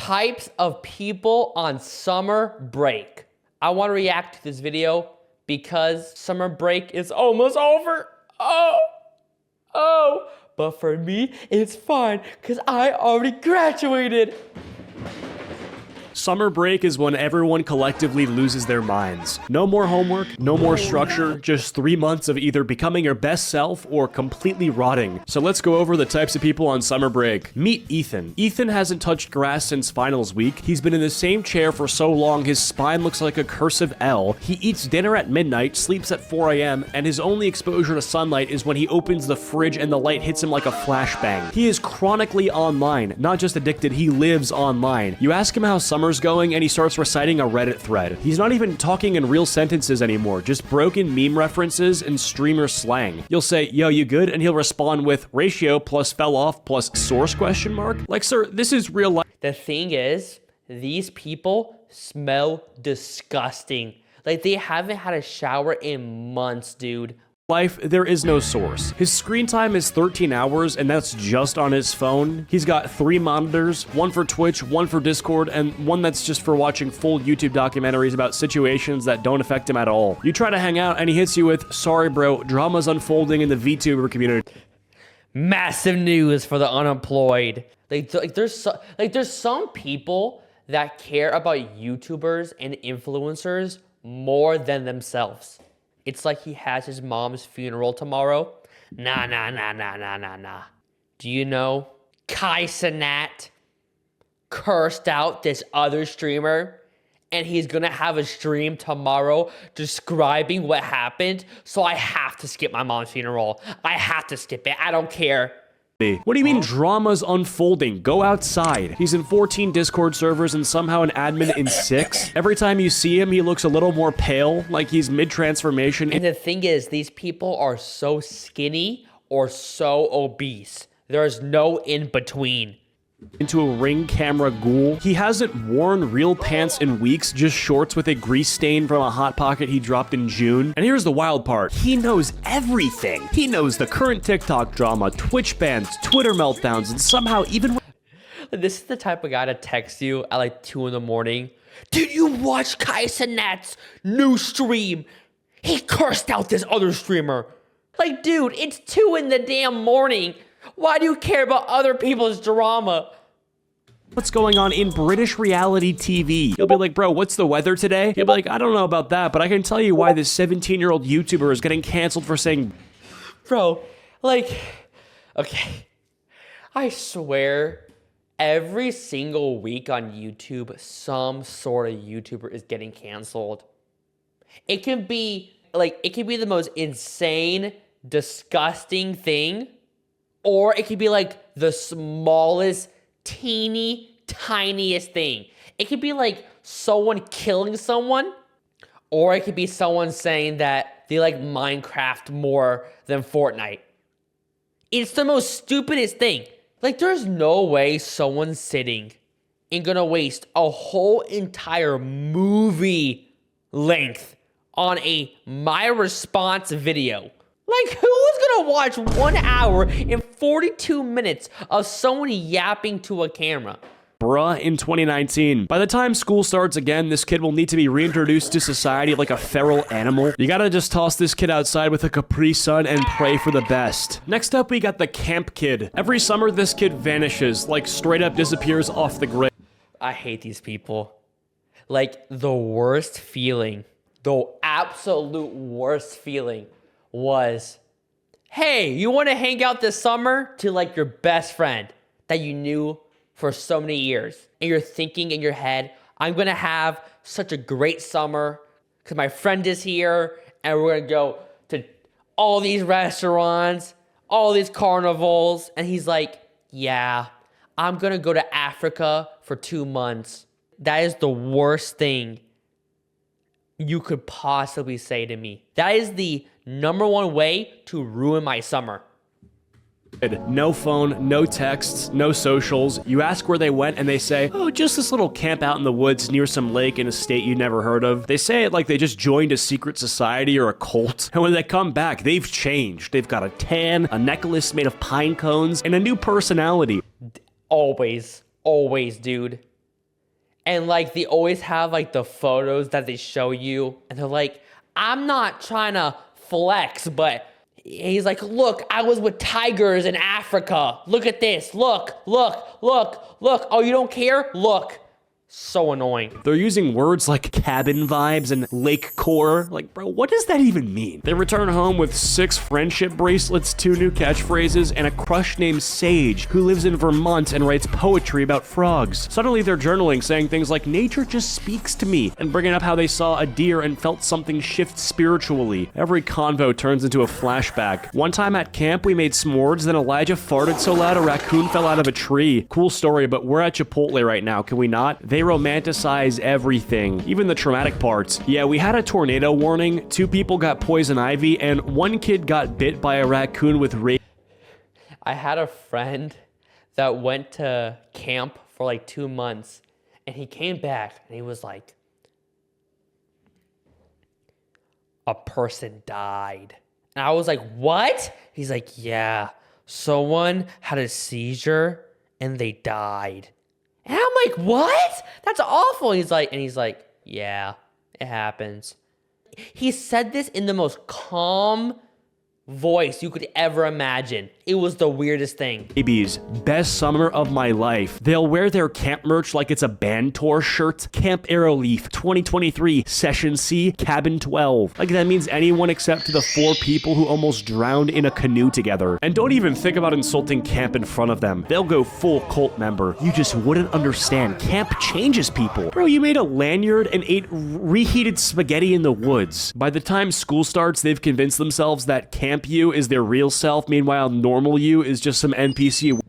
Types of people on summer break. I want to react to this video because summer break is almost over. Oh, but for me, it's fine because I already graduated. Summer break is when everyone collectively loses their minds. No more homework, no more structure, just 3 months of either becoming your best self or completely rotting. So let's go over the types of people on summer break. Meet Ethan. Ethan hasn't touched grass since finals week. He's been in the same chair for so long his spine looks like a cursive L. He eats dinner at midnight, sleeps at 4 a.m., and his only exposure to sunlight is when he opens the fridge and the light hits him like a flashbang. He is chronically online, not just addicted, he lives online. You ask him how summer's going and he starts reciting a Reddit thread. He's not even talking in real sentences anymore, just broken meme references and streamer slang. You'll say, yo, you good? And he'll respond with ratio plus fell off plus source question mark. Like, sir, this is real life. The thing is, these people smell disgusting. Like they haven't had a shower in months, dude. There is no source. His screen time is 13 hours, and that's just on his phone. He's got 3 monitors, one for Twitch, one for Discord, and one that's just for watching full YouTube documentaries about situations that don't affect him at all. You try to hang out, and he hits you with, sorry bro, drama's unfolding in the VTuber community. Massive news for the unemployed. There's some people that care about YouTubers and influencers more than themselves. It's like he has his mom's funeral tomorrow. Nah. Do you know Kai Cenat cursed out this other streamer and he's gonna have a stream tomorrow describing what happened? So I have to skip my mom's funeral. I have to skip it. I don't care. What do you mean drama's unfolding? Go outside. He's in 14 Discord servers and somehow an admin in 6. Every time you see him, he looks a little more pale, like he's mid-transformation. And the thing is, these people are so skinny or so obese. There's no in-between. Into a Ring camera Ghoul. He hasn't worn real pants in weeks, just shorts with a grease stain from a Hot Pocket he dropped in June. And here's the wild part. He knows everything. He knows the current TikTok drama, Twitch bans, Twitter meltdowns, and somehow even... This is the type of guy to text you at like 2 in the morning. Did you watch Kai Cenat's new stream? He cursed out this other streamer. Like, dude, it's 2 in the damn morning. Why do you care about other people's drama? What's going on in British reality TV? You'll be like, bro, what's the weather today? He'll be like, I don't know about that, but I can tell you why this 17-year-old YouTuber is getting canceled for saying... Bro, like, okay. I swear, every single week on YouTube, some sort of YouTuber is getting canceled. It can be the most insane, disgusting thing, or it could be like the smallest, teeny, tiniest thing. It could be like someone killing someone, or it could be someone saying that they like Minecraft more than Fortnite. It's the most stupidest thing. Like, there's no way someone sitting and gonna waste a whole entire movie length on a my response video. Like, who's gonna watch 1 hour and 42 minutes of someone yapping to a camera? Bruh, in 2019. By the time school starts again, this kid will need to be reintroduced to society like a feral animal. You gotta just toss this kid outside with a Capri Sun and pray for the best. Next up, we got the camp kid. Every summer, this kid vanishes, like straight up disappears off the grid. I hate these people. Like, the worst feeling, the absolute worst feeling was, hey, you want to hang out this summer? To like your best friend that you knew for so many years. And you're thinking in your head, I'm going to have such a great summer because my friend is here and we're going to go to all these restaurants, all these carnivals. And he's like, yeah, I'm going to go to Africa for 2 months. That is the worst thing you could possibly say to me. That is the #1 way to ruin my summer. No phone, no texts, no socials. You ask where they went and they say, oh, just this little camp out in the woods near some lake in a state you never heard of. They say it like they just joined a secret society or a cult. And when they come back, they've changed. They've got a tan, a necklace made of pine cones, and a new personality. Always, dude. And like they always have like the photos that they show you, and they're like, I'm not trying to flex, but he's like, look, I was with tigers in Africa. Look at this. Look. Oh, you don't care? Look. So annoying. They're using words like cabin vibes and lake core. Like, bro, what does that even mean? They return home with 6 friendship bracelets, 2 new catchphrases, and a crush named Sage, who lives in Vermont and writes poetry about frogs. Suddenly they're journaling, saying things like, nature just speaks to me, and bringing up how they saw a deer and felt something shift spiritually. Every convo turns into a flashback. One time at camp, we made s'mores, then Elijah farted so loud a raccoon fell out of a tree. Cool story, but we're at Chipotle right now, can we not? They romanticize everything, even the traumatic parts. Yeah, we had a tornado warning, 2 people got poison ivy, and 1 kid got bit by a raccoon with I had a friend that went to camp for like 2 months, and he came back and he was like, a person died. And I was like, what? He's like, yeah, someone had a seizure and they died. And I'm like, what? That's awful. He's like, yeah, it happens. He said this in the most calm voice you could ever imagine. It was the weirdest thing. Babies, best summer of my life. They'll wear their camp merch like it's a band tour shirt. Camp Arrowleaf 2023 Session C Cabin 12. Like that means anyone except the 4 people who almost drowned in a canoe together. And don't even think about insulting camp in front of them. They'll go full cult member. You just wouldn't understand. Camp changes people. Bro, you made a lanyard and ate reheated spaghetti in the woods. By the time school starts, they've convinced themselves that camp you is their real self. Meanwhile, normal you is just some NPC.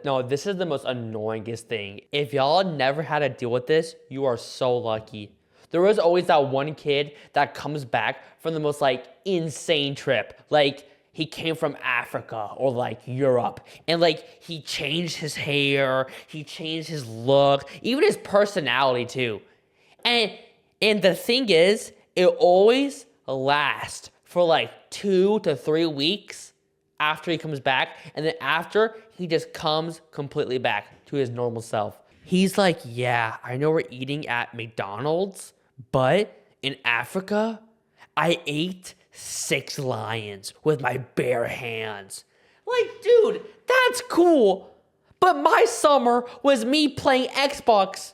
No, this is the most annoyingest thing. If y'all never had to deal with this, you are so lucky. There was always that one kid that comes back from the most like insane trip. Like he came from Africa or like Europe, and like he changed his hair, he changed his look, even his personality too. And the thing is, it always lasts for like 2 to 3 weeks after he comes back, and then after he just comes completely back to his normal self. He's like, yeah, I know we're eating at McDonald's, but in Africa, I ate 6 lions with my bare hands. Like, dude, that's cool, but my summer was me playing Xbox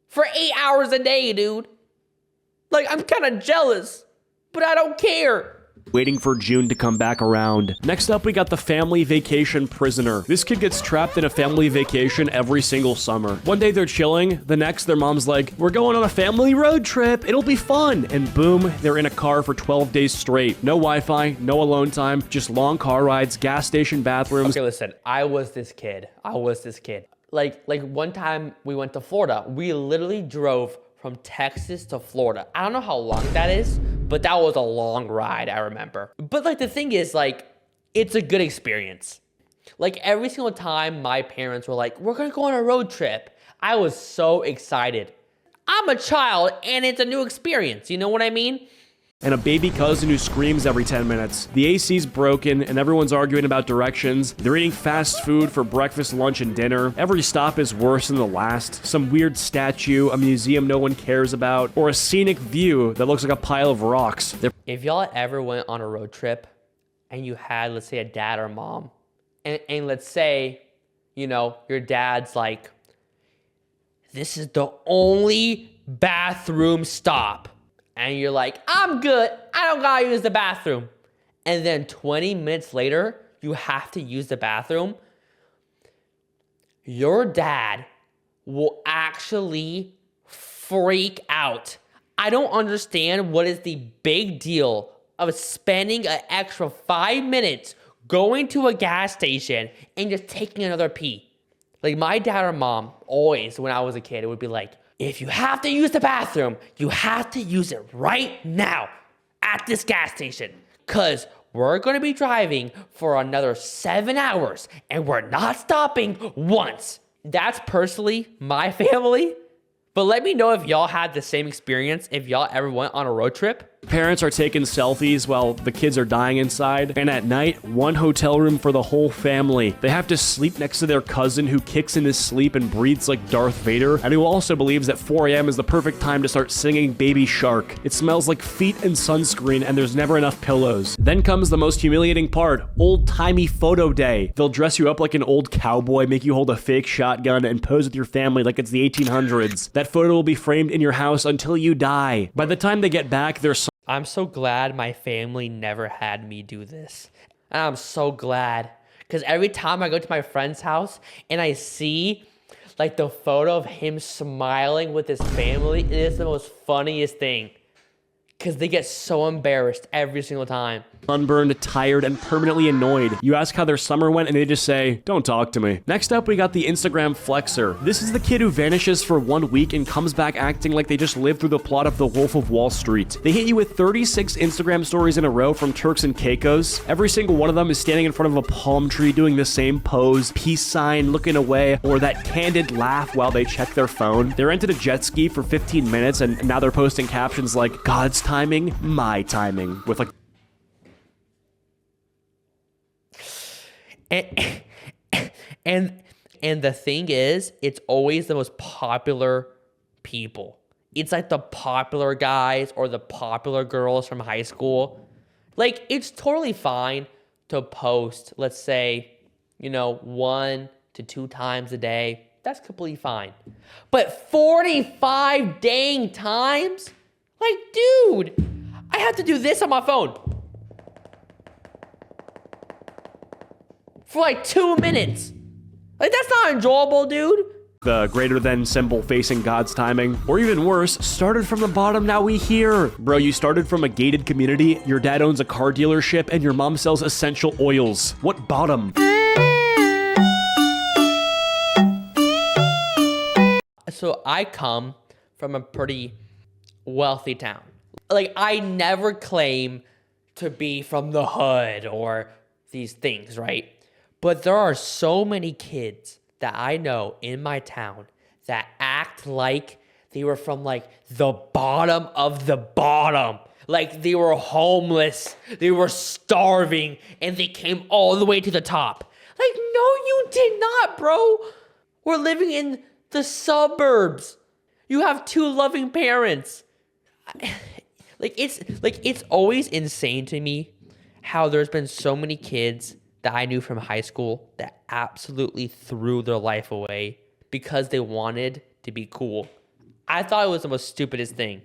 for 8 hours a day, dude. Like, I'm kind of jealous, but I don't care. Waiting for June to come back around. Next up, we got the family vacation prisoner. This kid gets trapped in a family vacation every single summer. One day they're chilling, the next their mom's like, we're going on a family road trip, it'll be fun. And boom, they're in a car for 12 days straight. No Wi-Fi, no alone time, just long car rides, gas station bathrooms. Okay, listen, I was this kid. Like one time we went to Florida. We literally drove from Texas to Florida. I don't know how long that is, but that was a long ride, I remember. But like the thing is, like, it's a good experience. Like every single time my parents were like, we're gonna go on a road trip, I was so excited. I'm a child and it's a new experience, you know what I mean? And a baby cousin who screams every 10 minutes. The AC's broken and everyone's arguing about directions. They're eating fast food for breakfast, lunch, and dinner. Every stop is worse than the last. Some weird statue, a museum no one cares about, or a scenic view that looks like a pile of rocks. If y'all ever went on a road trip and you had, let's say, a dad or mom, and let's say, you know, your dad's like, this is the only bathroom stop. And you're like, I'm good. I don't gotta use the bathroom. And then 20 minutes later, you have to use the bathroom. Your dad will actually freak out. I don't understand what is the big deal of spending an extra 5 minutes going to a gas station and just taking another pee. Like my dad or mom, always when I was a kid, it would be like, if you have to use the bathroom, you have to use it right now at this gas station, because we're going to be driving for another 7 hours and we're not stopping once. That's personally my family. But let me know if y'all had the same experience, if y'all ever went on a road trip. Parents are taking selfies while the kids are dying inside. And at night, one hotel room for the whole family. They have to sleep next to their cousin who kicks in his sleep and breathes like Darth Vader, and who also believes that 4 a.m. is the perfect time to start singing Baby Shark. It smells like feet and sunscreen, and there's never enough pillows. Then comes the most humiliating part, old-timey photo day. They'll dress you up like an old cowboy, make you hold a fake shotgun, and pose with your family like it's the 1800s. That photo will be framed in your house until you die. By the time they get back, there's I'm so glad my family never had me do this. And I'm so glad. Because every time I go to my friend's house and I see like the photo of him smiling with his family, it is the most funniest thing. Because they get so embarrassed every single time. sunburned, tired, and permanently annoyed. You ask how their summer went, and they just say, don't talk to me. Next up, we got the Instagram Flexer. This is the kid who vanishes for 1 week and comes back acting like they just lived through the plot of The Wolf of Wall Street. They hit you with 36 Instagram stories in a row from Turks and Caicos. Every single one of them is standing in front of a palm tree doing the same pose, peace sign, looking away, or that candid laugh while they check their phone. They rented a jet ski for 15 minutes, and now they're posting captions like, God's timing, my timing, with like And the thing is, it's always the most popular people. It's like the popular guys or the popular girls from high school. Like, it's totally fine to post, let's say, 1 to 2 times a day. That's completely fine. But 45 dang times? Like, dude, I have to do this on my phone for like 2 minutes. Like, that's not enjoyable, dude. The greater than symbol facing God's timing. Or even worse, started from the bottom, now we here. Bro, you started from a gated community, your dad owns a car dealership, and your mom sells essential oils. What bottom? So I come from a pretty wealthy town. Like, I never claim to be from the hood or these things, right? But there are so many kids that I know in my town that act like they were from like the bottom of the bottom. Like they were homeless, they were starving, and they came all the way to the top. Like, no, you did not, bro. We're living in the suburbs. You have 2 loving parents. It's always insane to me how there's been so many kids that I knew from high school that absolutely threw their life away because they wanted to be cool. I thought it was the most stupidest thing.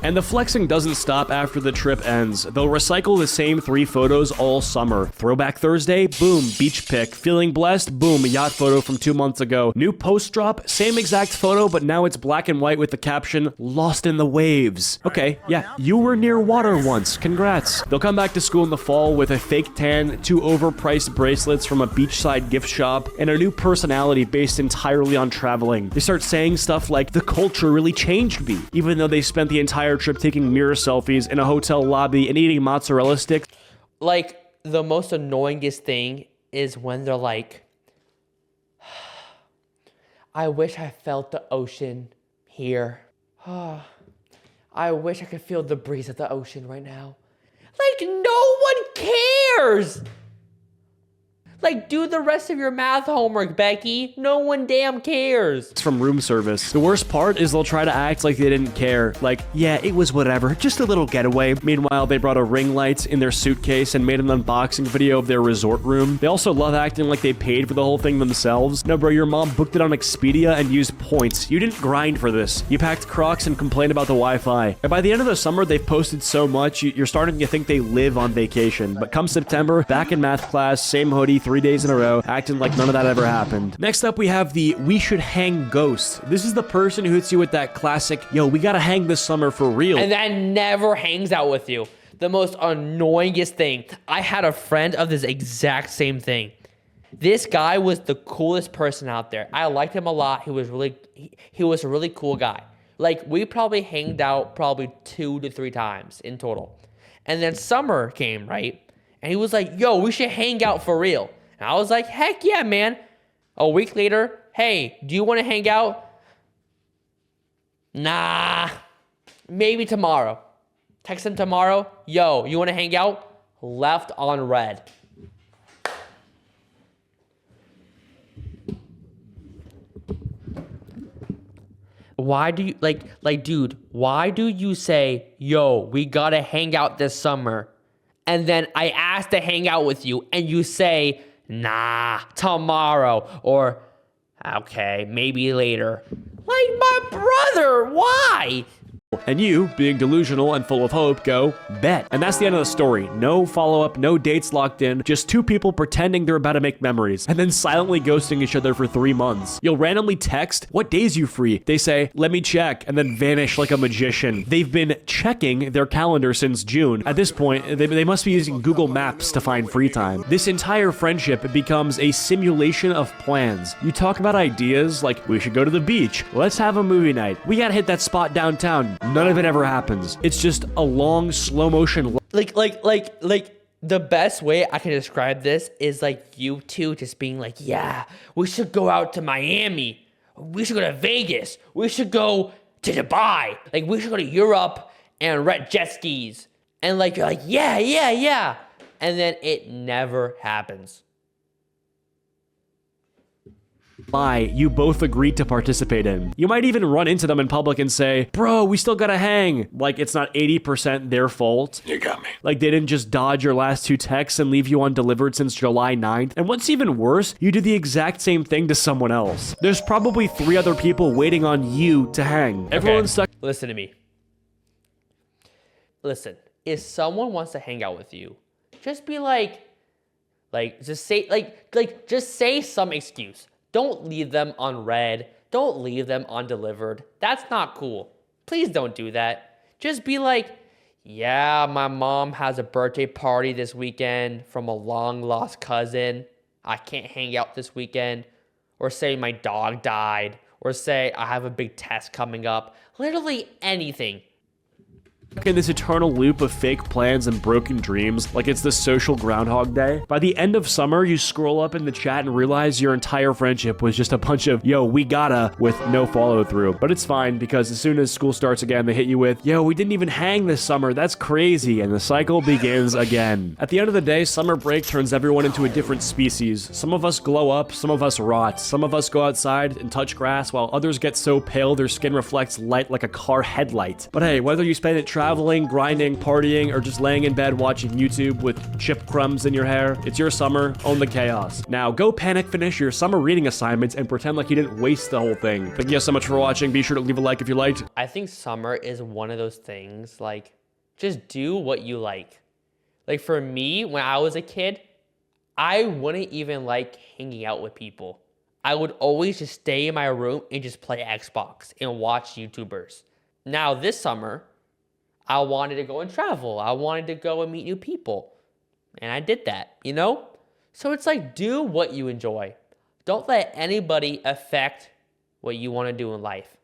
And the flexing doesn't stop after the trip ends. They'll recycle the same 3 photos all summer. Throwback Thursday, boom, beach pic. Feeling blessed, boom, yacht photo from 2 months ago. New post drop, same exact photo, but now it's black and white with the caption, lost in the waves. Okay, yeah, you were near water once, congrats. They'll come back to school in the fall with a fake tan, 2 overpriced bracelets from a beachside gift shop, and a new personality based entirely on traveling. They start saying stuff like, the culture really changed me, even though they spent the entire trip taking mirror selfies in a hotel lobby and eating mozzarella sticks. Like, the most annoyingest thing is when they're like, I wish I felt the ocean here. I wish I could feel the breeze of the ocean right now. Like, no one cares. Like, do the rest of your math homework, Becky. No one damn cares. It's from room service. The worst part is they'll try to act like they didn't care. Like, yeah, it was whatever, just a little getaway. Meanwhile, they brought a ring light in their suitcase and made an unboxing video of their resort room. They also love acting like they paid for the whole thing themselves. No, bro, your mom booked it on Expedia and used points. You didn't grind for this. You packed Crocs and complained about the Wi-Fi. And by the end of the summer, they've posted so much, you're starting to think they live on vacation. But come September, back in math class, same hoodie, 3 days in a row, acting like none of that ever happened. Next up, we have the we should hang ghost. This is the person who hits you with that classic, yo, we gotta hang this summer for real. And that never hangs out with you. The most annoyingest thing. I had a friend of this exact same thing. This guy was the coolest person out there. I liked him a lot. He was a really cool guy. Like, we probably hanged out 2 to 3 times in total. And then summer came, right? And he was like, yo, we should hang out for real. And I was like, heck yeah, man. A week later, hey, do you want to hang out? Nah, maybe tomorrow. Text him tomorrow. Yo, you want to hang out? Left on red. Why do you, dude, why do you say, yo, we gotta hang out this summer? And then I ask to hang out with you and you say, nah, tomorrow. Or, okay, maybe later. Like my brother, why? And you, being delusional and full of hope, go, bet. And that's the end of the story. No follow-up, no dates locked in, just two people pretending they're about to make memories, and then silently ghosting each other for 3 months. You'll randomly text, what days you free? They say, let me check, and then vanish like a magician. They've been checking their calendar since June. At this point, they must be using Google Maps to find free time. This entire friendship becomes a simulation of plans. You talk about ideas like, we should go to the beach, let's have a movie night, we gotta hit that spot downtown. None of it ever happens. It's just a long, slow motion. Like, the best way I can describe this is like you two just being like, yeah, we should go out to Miami. We should go to Vegas. We should go to Dubai. Like, we should go to Europe and rent jet skis. And like, you're like, yeah. And then it never happens. You both agreed to participate in. You might even run into them in public and say, bro, we still gotta hang. Like it's not 80% their fault. You got me. Like they didn't just dodge your last 2 texts and leave you undelivered since July 9th. And what's even worse, you do the exact same thing to someone else. There's probably 3 other people waiting on you to hang. Everyone's stuck. Listen to me. Listen, if someone wants to hang out with you, just be just say some excuse. Don't leave them on red. Don't leave them undelivered. That's not cool. Please don't do that. Just be like, yeah, my mom has a birthday party this weekend from a long lost cousin. I can't hang out this weekend. Or say my dog died. Or say I have a big test coming up. Literally anything. In this eternal loop of fake plans and broken dreams, like it's the social Groundhog Day. By the end of summer, you scroll up in the chat and realize your entire friendship was just a bunch of, yo, we gotta, with no follow through. But it's fine, because as soon as school starts again, they hit you with, yo, we didn't even hang this summer, that's crazy, and the cycle begins again. At the end of the day, summer break turns everyone into a different species. Some of us glow up, some of us rot, some of us go outside and touch grass, while others get so pale their skin reflects light like a car headlight. But hey, whether you spend it traveling, grinding, partying, or just laying in bed watching YouTube with chip crumbs in your hair, it's your summer, own the chaos. Now go panic finish your summer reading assignments and pretend like you didn't waste the whole thing. Thank you so much for watching. Be sure to leave a like if you liked. I think summer is one of those things, like, just do what you like. Like for me, when I was a kid, I wouldn't even like hanging out with people. I would always just stay in my room and just play Xbox and watch YouTubers. Now this summer, I wanted to go and travel. I wanted to go and meet new people. And I did that, you know? So it's like, do what you enjoy. Don't let anybody affect what you want to do in life.